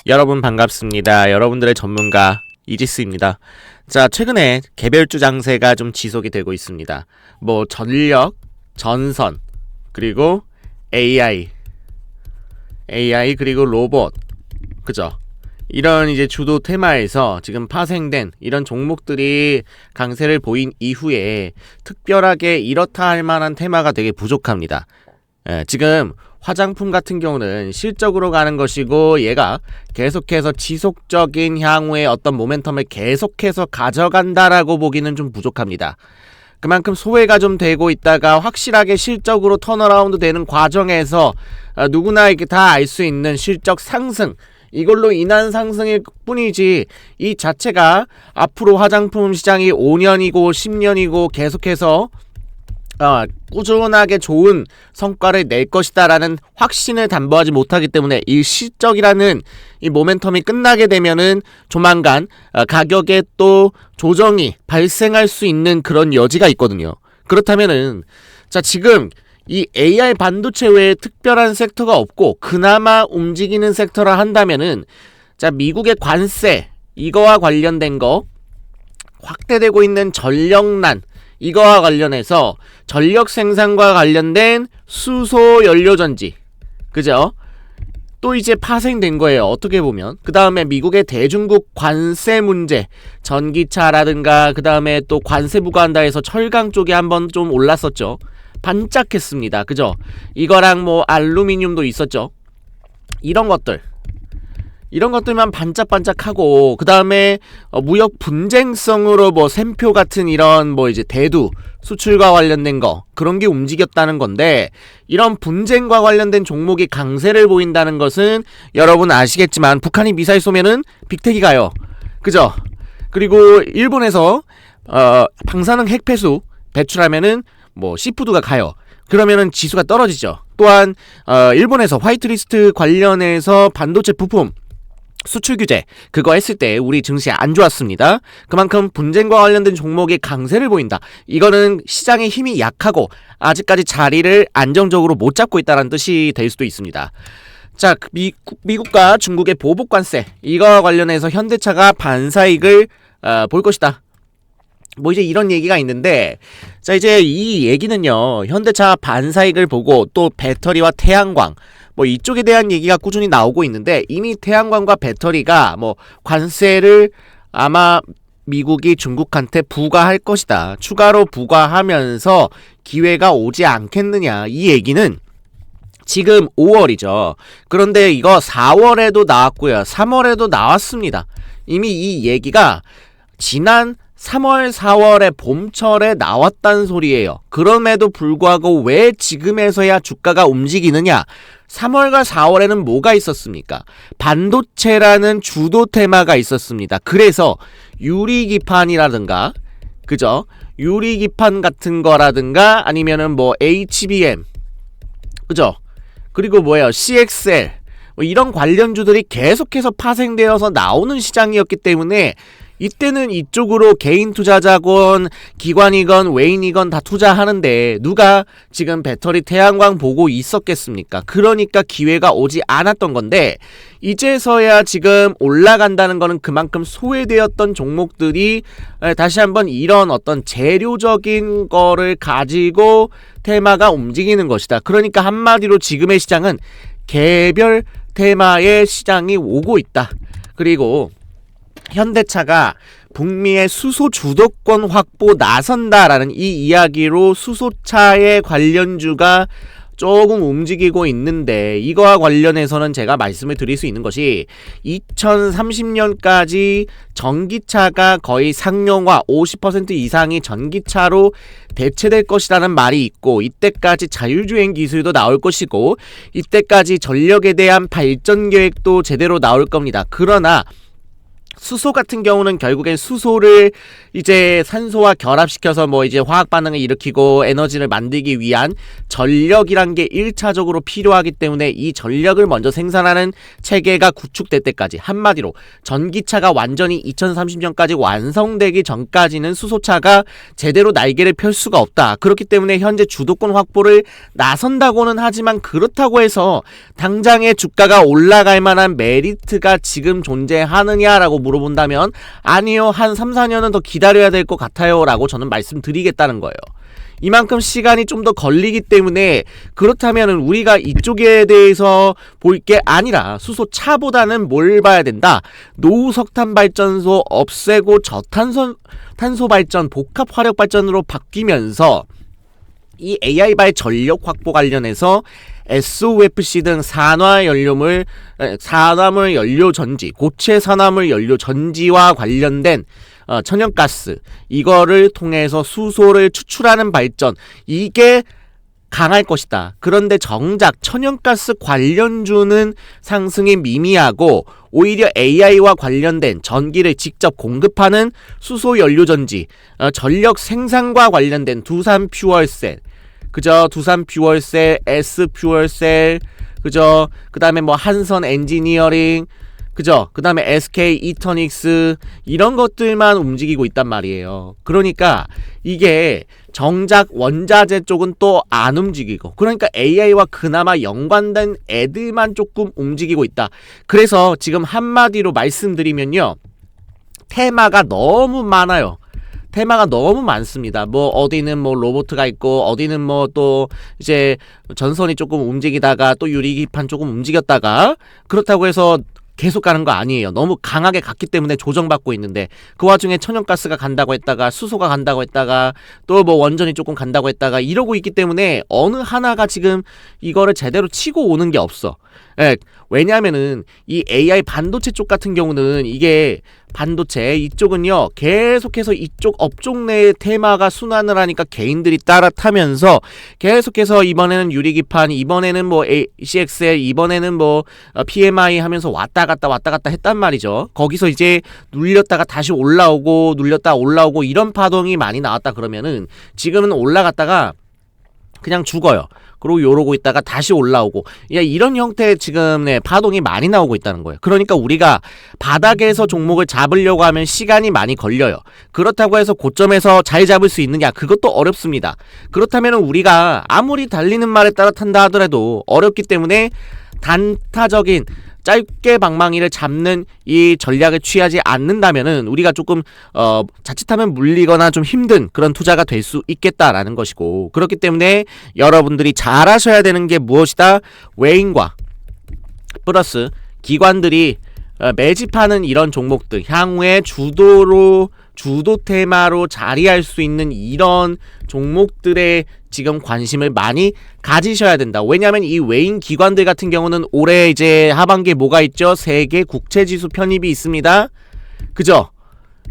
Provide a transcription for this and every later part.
여러분 반갑습니다. 여러분들의 전문가 이지스입니다. 자, 최근에 개별주 장세가 좀 지속이 되고 있습니다. 뭐 전력, 전선, 그리고 AI 그리고 로봇, 그죠? 이런 이제 주도 테마에서 지금 파생된 이런 종목들이 강세를 보인 이후에 특별하게 이렇다 할 만한 테마가 되게 부족합니다. 지금 화장품 같은 경우는 실적으로 가는 것이고 얘가 계속해서 지속적인 향후의 어떤 모멘텀을 계속해서 가져간다라고 보기는 좀 부족합니다. 그만큼 소외가 좀 되고 있다가 확실하게 실적으로 턴어라운드 되는 과정에서 누구나 이렇게 다 알 수 있는 실적 상승, 이걸로 인한 상승일 뿐이지 이 자체가 앞으로 화장품 시장이 5년이고 10년이고 계속해서 꾸준하게 좋은 성과를 낼 것이다 라는 확신을 담보하지 못하기 때문에 이 실적이라는 이 모멘텀이 끝나게 되면은 조만간 가격에 또 조정이 발생할 수 있는 그런 여지가 있거든요. 그렇다면은 자, 지금 이 AI 반도체 외에 특별한 섹터가 없고 그나마 움직이는 섹터라 한다면은 자, 미국의 관세 이거와 관련된 거, 확대되고 있는 전력난 이거와 관련해서 전력 생산과 관련된 수소 연료전지, 그죠? 또 이제 파생된 거예요, 어떻게 보면. 그 다음에 미국의 대중국 관세 문제, 전기차라든가 그 다음에 또 관세 부과한다 해서 철강 쪽에 한번 좀 올랐었죠. 반짝했습니다, 그죠? 이거랑 뭐 알루미늄도 있었죠. 이런 것들만 반짝반짝하고, 그 다음에 무역 분쟁성으로 뭐 샘표 같은 이런 뭐 이제 대두 수출과 관련된 거, 그런 게 움직였다는 건데, 이런 분쟁과 관련된 종목이 강세를 보인다는 것은 여러분 아시겠지만 북한이 미사일 쏘면은 빅텍이 가요, 그죠? 그리고 일본에서 방사능 핵폐수 배출하면은 뭐 시푸드가 가요. 그러면은 지수가 떨어지죠. 또한 일본에서 화이트리스트 관련해서 반도체 부품 수출 규제 그거 했을 때 우리 증시 안 좋았습니다. 그만큼 분쟁과 관련된 종목이 강세를 보인다. 이거는 시장의 힘이 약하고 아직까지 자리를 안정적으로 못 잡고 있다는 뜻이 될 수도 있습니다. 자, 미국과 중국의 보복 관세 이거와 관련해서 현대차가 반사익을 볼 것이다. 뭐 이제 이런 얘기가 있는데, 자, 이제 이 얘기는요, 현대차 반사익을 보고 또 배터리와 태양광 뭐 이쪽에 대한 얘기가 꾸준히 나오고 있는데, 이미 태양광과 배터리가 뭐 관세를 아마 미국이 중국한테 부과할 것이다, 추가로 부과하면서 기회가 오지 않겠느냐, 이 얘기는 지금 5월이죠. 그런데 이거 4월에도 나왔고요, 3월에도 나왔습니다. 이미 이 얘기가 지난 3월, 4월에 봄철에 나왔단 소리예요. 그럼에도 불구하고 왜 지금에서야 주가가 움직이느냐? 3월과 4월에는 뭐가 있었습니까? 반도체라는 주도 테마가 있었습니다. 그래서 유리기판이라든가, 그죠? 유리기판 같은 거라든가 아니면은 뭐 HBM, 그죠? 그리고 뭐예요? CXL, 뭐 이런 관련주들이 계속해서 파생되어서 나오는 시장이었기 때문에 이때는 이쪽으로 개인 투자자건 기관이건 외인이건 다 투자하는데 누가 지금 배터리 태양광 보고 있었겠습니까? 그러니까 기회가 오지 않았던 건데, 이제서야 지금 올라간다는 거는 그만큼 소외되었던 종목들이 다시 한번 이런 어떤 재료적인 거를 가지고 테마가 움직이는 것이다. 그러니까 한마디로 지금의 시장은 개별 테마의 시장이 오고 있다. 그리고 현대차가 북미의 수소 주도권 확보 나선다라는 이 이야기로 수소차의 관련주가 조금 움직이고 있는데, 이거와 관련해서는 제가 말씀을 드릴 수 있는 것이 2030년까지 전기차가 거의 상용화, 50% 이상이 전기차로 대체될 것이라는 말이 있고, 이때까지 자율주행 기술도 나올 것이고, 이때까지 전력에 대한 발전 계획도 제대로 나올 겁니다. 그러나 수소 같은 경우는 결국엔 수소를 이제 산소와 결합시켜서 뭐 이제 화학 반응을 일으키고 에너지를 만들기 위한 전력이란 게 1차적으로 필요하기 때문에 이 전력을 먼저 생산하는 체계가 구축될 때까지, 한마디로 전기차가 완전히 2030년까지 완성되기 전까지는 수소차가 제대로 날개를 펼 수가 없다. 그렇기 때문에 현재 주도권 확보를 나선다고는 하지만, 그렇다고 해서 당장의 주가가 올라갈 만한 메리트가 지금 존재하느냐라고 물어본다면 아니요, 한 3, 4년은 더 기다려야 될 것 같아요 라고 저는 말씀드리겠다는 거예요. 이만큼 시간이 좀 더 걸리기 때문에, 그렇다면 우리가 이쪽에 대해서 볼 게 아니라 수소차보다는 뭘 봐야 된다? 노후 석탄 발전소 없애고 탄소 발전, 복합 화력 발전으로 바뀌면서 이 AI발 전력 확보 관련해서 SOFC 등 산화물 연료 전지, 고체 산화물 연료 전지와 관련된 천연가스, 이거를 통해서 수소를 추출하는 발전, 이게 강할 것이다. 그런데 정작 천연가스 관련주는 상승이 미미하고, 오히려 AI와 관련된 전기를 직접 공급하는 수소 연료전지, 전력 생산과 관련된 두산 퓨얼셀, 그죠? 두산 퓨얼셀, S 퓨얼셀, 그죠? 그 다음에 뭐 한선 엔지니어링, 그죠? 그 다음에 SK 이터닉스, 이런 것들만 움직이고 있단 말이에요. 그러니까 이게 정작 원자재 쪽은 또 안 움직이고, 그러니까 AI와 그나마 연관된 애들만 조금 움직이고 있다. 그래서 지금 한마디로 말씀드리면요, 테마가 너무 많아요. 테마가 너무 많습니다. 뭐 어디는 뭐 로봇가 있고, 어디는 뭐 또 이제 전선이 조금 움직이다가 또 유리기판 조금 움직였다가, 그렇다고 해서 계속 가는 거 아니에요. 너무 강하게 갔기 때문에 조정받고 있는데, 그 와중에 천연가스가 간다고 했다가 수소가 간다고 했다가 또 뭐 원전이 조금 간다고 했다가 이러고 있기 때문에 어느 하나가 지금 이거를 제대로 치고 오는 게 없어. 예, 왜냐면은 이 AI 반도체 쪽 같은 경우는, 이게 반도체 이쪽은요 계속해서 이쪽 업종 내의 테마가 순환을 하니까 개인들이 따라 타면서 계속해서 이번에는 유리기판, 이번에는 뭐 CXL, 이번에는 뭐 PMI 하면서 왔다 갔다 했단 말이죠. 거기서 이제 눌렸다가 다시 올라오고, 눌렸다 올라오고, 이런 파동이 많이 나왔다 그러면은, 지금은 올라갔다가 그냥 죽어요. 그리고 요러고 있다가 다시 올라오고, 이런 형태의 지금 파동이 많이 나오고 있다는 거예요. 그러니까 우리가 바닥에서 종목을 잡으려고 하면 시간이 많이 걸려요. 그렇다고 해서 고점에서 잘 잡을 수 있느냐? 그것도 어렵습니다. 그렇다면 우리가 아무리 달리는 말에 따라 탄다 하더라도 어렵기 때문에, 단타적인 짧게 방망이를 잡는 이 전략을 취하지 않는다면은 우리가 조금 자칫하면 물리거나 좀 힘든 그런 투자가 될 수 있겠다라는 것이고, 그렇기 때문에 여러분들이 잘 하셔야 되는 게 무엇이다? 외인과 플러스 기관들이 매집하는 이런 종목들, 향후에 주도 테마로 자리할 수 있는 이런 종목들의 지금 관심을 많이 가지셔야 된다. 왜냐하면 이 외인 기관들 같은 경우는 올해 이제 하반기에 뭐가 있죠? 세계 국채지수 편입이 있습니다. 그죠?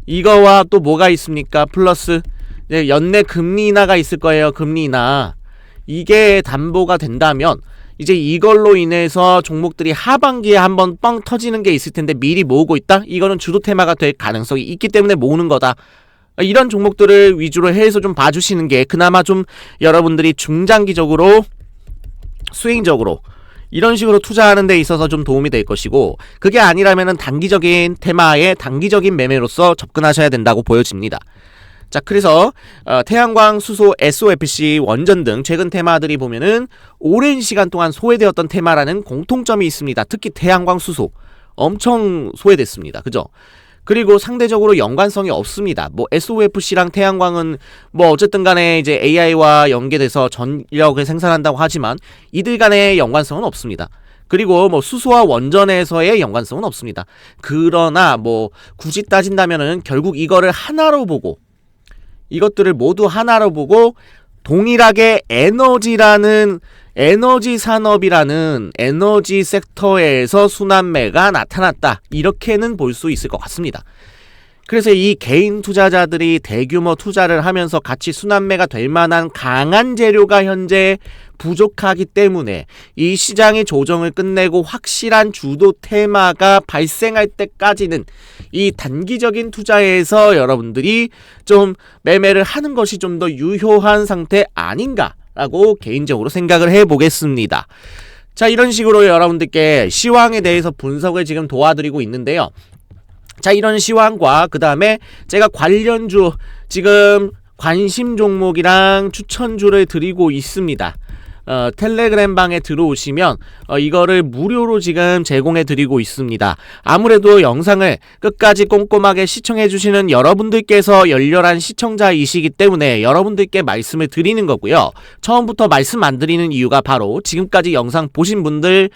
이거와 또 뭐가 있습니까? 플러스 연내 금리 인하가 있을 거예요. 금리 인하. 이게 담보가 된다면 이제 이걸로 인해서 종목들이 하반기에 한번 뻥 터지는 게 있을 텐데 미리 모으고 있다? 이거는 주도 테마가 될 가능성이 있기 때문에 모으는 거다. 이런 종목들을 위주로 해서 좀 봐주시는 게 그나마 좀 여러분들이 중장기적으로, 스윙적으로 이런 식으로 투자하는 데 있어서 좀 도움이 될 것이고, 그게 아니라면은 단기적인 테마에 단기적인 매매로서 접근하셔야 된다고 보여집니다. 자, 그래서 태양광, 수소, SOFC, 원전 등 최근 테마들이 보면은 오랜 시간 동안 소외되었던 테마라는 공통점이 있습니다. 특히 태양광, 수소 엄청 소외됐습니다. 그죠? 그리고 상대적으로 연관성이 없습니다. 뭐 SOFC랑 태양광은 뭐 어쨌든 간에 이제 AI와 연계돼서 전력을 생산한다고 하지만 이들 간의 연관성은 없습니다. 그리고 뭐 수소와 원전에서의 연관성은 없습니다. 그러나 뭐 굳이 따진다면은 결국 이거를 하나로 보고, 이것들을 모두 하나로 보고 동일하게 에너지 산업이라는 에너지 섹터에서 순환매가 나타났다, 이렇게는 볼 수 있을 것 같습니다. 그래서 이 개인 투자자들이 대규모 투자를 하면서 같이 순환매가 될 만한 강한 재료가 현재 부족하기 때문에 이 시장의 조정을 끝내고 확실한 주도 테마가 발생할 때까지는 이 단기적인 투자에서 여러분들이 좀 매매를 하는 것이 좀 더 유효한 상태 아닌가라고 개인적으로 생각을 해보겠습니다. 자, 이런 식으로 여러분들께 시황에 대해서 분석을 지금 도와드리고 있는데요. 자, 이런 시황과 그 다음에 제가 관련주 지금 관심 종목이랑 추천주를 드리고 있습니다. 텔레그램 방에 들어오시면 이거를 무료로 지금 제공해 드리고 있습니다. 아무래도 영상을 끝까지 꼼꼼하게 시청해 주시는 여러분들께서 열렬한 시청자이시기 때문에 여러분들께 말씀을 드리는 거고요. 처음부터 말씀 안 드리는 이유가 바로 지금까지 영상 보신 분들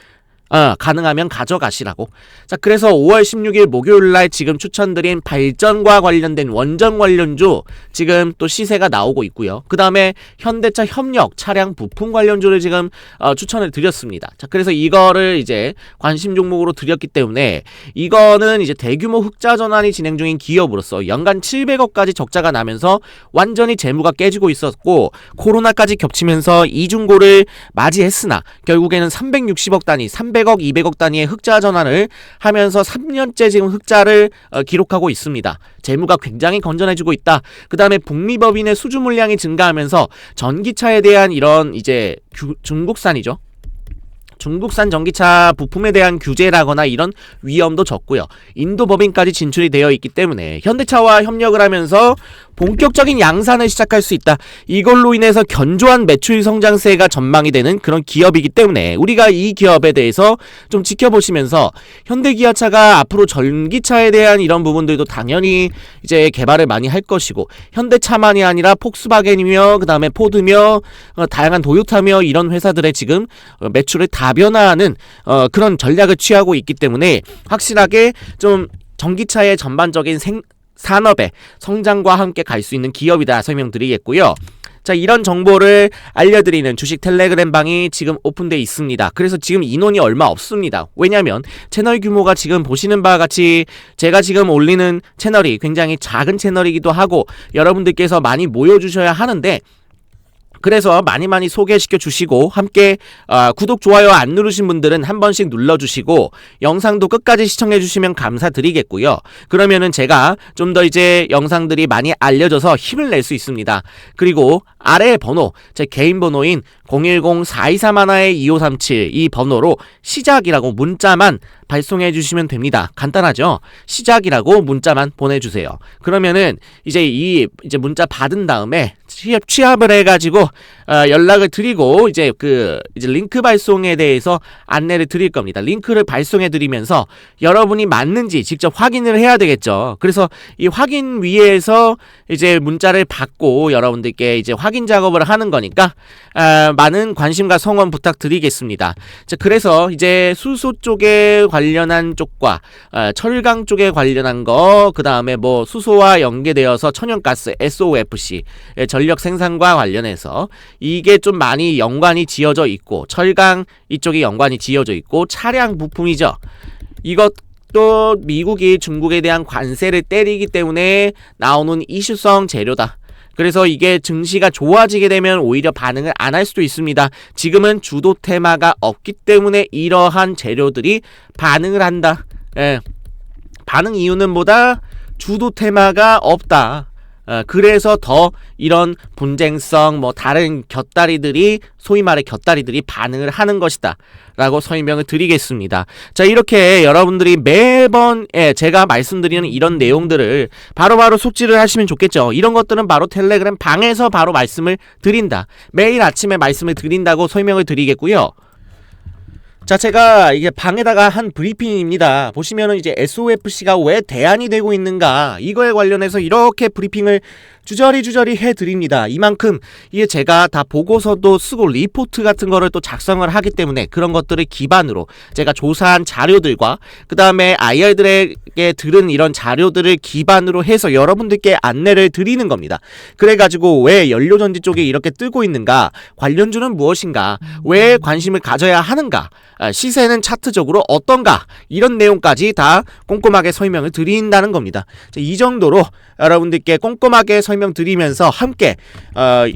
가능하면 가져가시라고. 자, 그래서 5월 16일 목요일날 지금 추천드린 발전과 관련된 원전 관련주 지금 또 시세가 나오고 있고요. 그 다음에 현대차 협력 차량 부품 관련주를 지금 추천을 드렸습니다. 자, 그래서 이거를 이제 관심 종목으로 드렸기 때문에 이거는 이제 대규모 흑자 전환이 진행 중인 기업으로서 연간 700억까지 적자가 나면서 완전히 재무가 깨지고 있었고 코로나까지 겹치면서 이중고를 맞이했으나 결국에는 360억 단위 300억 200억 단위의 흑자 전환을 하면서 3년째 지금 흑자를 기록하고 있습니다. 재무가 굉장히 건전해지고 있다. 그 다음에 북미법인의 수주 물량이 증가하면서 전기차에 대한 이런 이제 중국산이죠. 중국산 전기차 부품에 대한 규제라거나 이런 위험도 적고요. 인도 법인까지 진출이 되어 있기 때문에 현대차와 협력을 하면서 본격적인 양산을 시작할 수 있다. 이걸로 인해서 견조한 매출 성장세가 전망이 되는 그런 기업이기 때문에 우리가 이 기업에 대해서 좀 지켜보시면서 현대기아차가 앞으로 전기차에 대한 이런 부분들도 당연히 이제 개발을 많이 할 것이고 현대차만이 아니라 폭스바겐이며 그 다음에 포드며 다양한 도요타며 이런 회사들의 지금 매출을 다변화하는 그런 전략을 취하고 있기 때문에 확실하게 좀 전기차의 전반적인 산업의 성장과 함께 갈 수 있는 기업이다 설명드리겠고요. 자, 이런 정보를 알려드리는 주식 텔레그램 방이 지금 오픈되어 있습니다. 그래서 지금 인원이 얼마 없습니다. 왜냐면 채널 규모가 지금 보시는 바와 같이 제가 지금 올리는 채널이 굉장히 작은 채널이기도 하고 여러분들께서 많이 모여주셔야 하는데 그래서 많이 소개시켜 주시고 함께 구독, 좋아요 안 누르신 분들은 한 번씩 눌러주시고 영상도 끝까지 시청해 주시면 감사드리겠고요. 그러면은 제가 좀 더 이제 영상들이 많이 알려져서 힘을 낼 수 있습니다. 그리고 아래 번호, 제 개인 번호인 010-423-2537 이 번호로 시작이라고 문자만 발송해 주시면 됩니다. 간단하죠? 시작이라고 문자만 보내주세요. 그러면은 이제 문자 받은 다음에 취합을 해가지고 연락을 드리고 이제 링크 발송에 대해서 안내를 드릴 겁니다. 링크를 발송해 드리면서 여러분이 맞는지 직접 확인을 해야 되겠죠. 그래서 이 확인 위에서 이제 문자를 받고 여러분들께 이제 확인 작업을 하는 거니까 많은 관심과 성원 부탁드리겠습니다. 자, 그래서 이제 수소 쪽에 관련한 쪽과 철강 쪽에 관련한 거, 그 다음에 뭐 수소와 연계되어서 천연가스 SOFC 전력 생산과 관련해서 이게 좀 많이 연관이 지어져 있고 철강 이쪽이 연관이 지어져 있고 차량 부품이죠. 이것도 미국이 중국에 대한 관세를 때리기 때문에 나오는 이슈성 재료다. 그래서 이게 증시가 좋아지게 되면 오히려 반응을 안 할 수도 있습니다. 지금은 주도 테마가 없기 때문에 이러한 재료들이 반응을 한다. 반응 이유는 뭐다? 주도 테마가 없다. 그래서 더 이런 분쟁성 다른 곁다리들이 소위 말해 곁다리들이 반응을 하는 것이다 라고 설명을 드리겠습니다. 자, 이렇게 여러분들이 매번 제가 말씀드리는 이런 내용들을 바로바로 속지를 하시면 좋겠죠. 이런 것들은 바로 텔레그램 방에서 바로 말씀을 드린다. 매일 아침에 말씀을 드린다고 설명을 드리겠고요. 자, 제가 이게 방에다가 한 브리핑입니다. 보시면은 이제 SOFC가 왜 대안이 되고 있는가 이거에 관련해서 이렇게 브리핑을 주저리 해드립니다. 이만큼 이게 제가 다 보고서도 쓰고 리포트 같은 거를 또 작성을 하기 때문에 그런 것들을 기반으로 제가 조사한 자료들과 그 다음에 IR들에게 들은 이런 자료들을 기반으로 해서 여러분들께 안내를 드리는 겁니다. 그래가지고 왜 연료전지 쪽에 이렇게 뜨고 있는가, 관련주는 무엇인가, 왜 관심을 가져야 하는가, 시세는 차트적으로 어떤가, 이런 내용까지 다 꼼꼼하게 설명을 드린다는 겁니다. 이 정도로 여러분들께 꼼꼼하게 설명드리면서 함께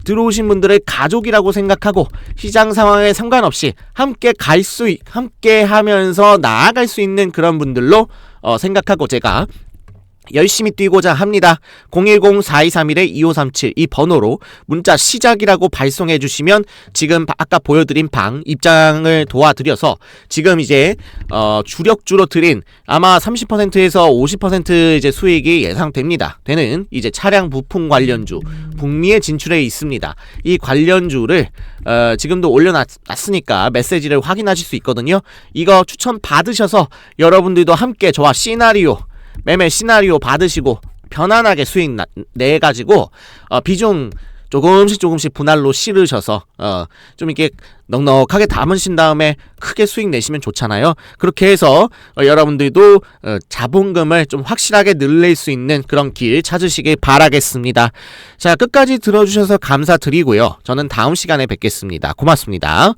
들어오신 분들을 가족이라고 생각하고 시장 상황에 상관없이 함께 함께 하면서 나아갈 수 있는 그런 분들로 생각하고 제가 열심히 뛰고자 합니다. 010-4231-2537 이 번호로 문자 시작이라고 발송해 주시면 지금 아까 보여드린 방 입장을 도와드려서 지금 이제 주력주로 드린 아마 30%에서 50% 이제 수익이 예상됩니다. 되는 이제 차량 부품 관련주 북미에 진출해 있습니다. 이 관련주를 지금도 올려놨으니까 메시지를 확인하실 수 있거든요. 이거 추천 받으셔서 여러분들도 함께 저와 매매 시나리오 받으시고 편안하게 수익 내가지고 비중 조금씩 분할로 실으셔서 좀 이렇게 넉넉하게 담으신 다음에 크게 수익 내시면 좋잖아요. 그렇게 해서 여러분들도 자본금을 좀 확실하게 늘릴 수 있는 그런 길 찾으시길 바라겠습니다. 자, 끝까지 들어주셔서 감사드리고요. 저는 다음 시간에 뵙겠습니다. 고맙습니다.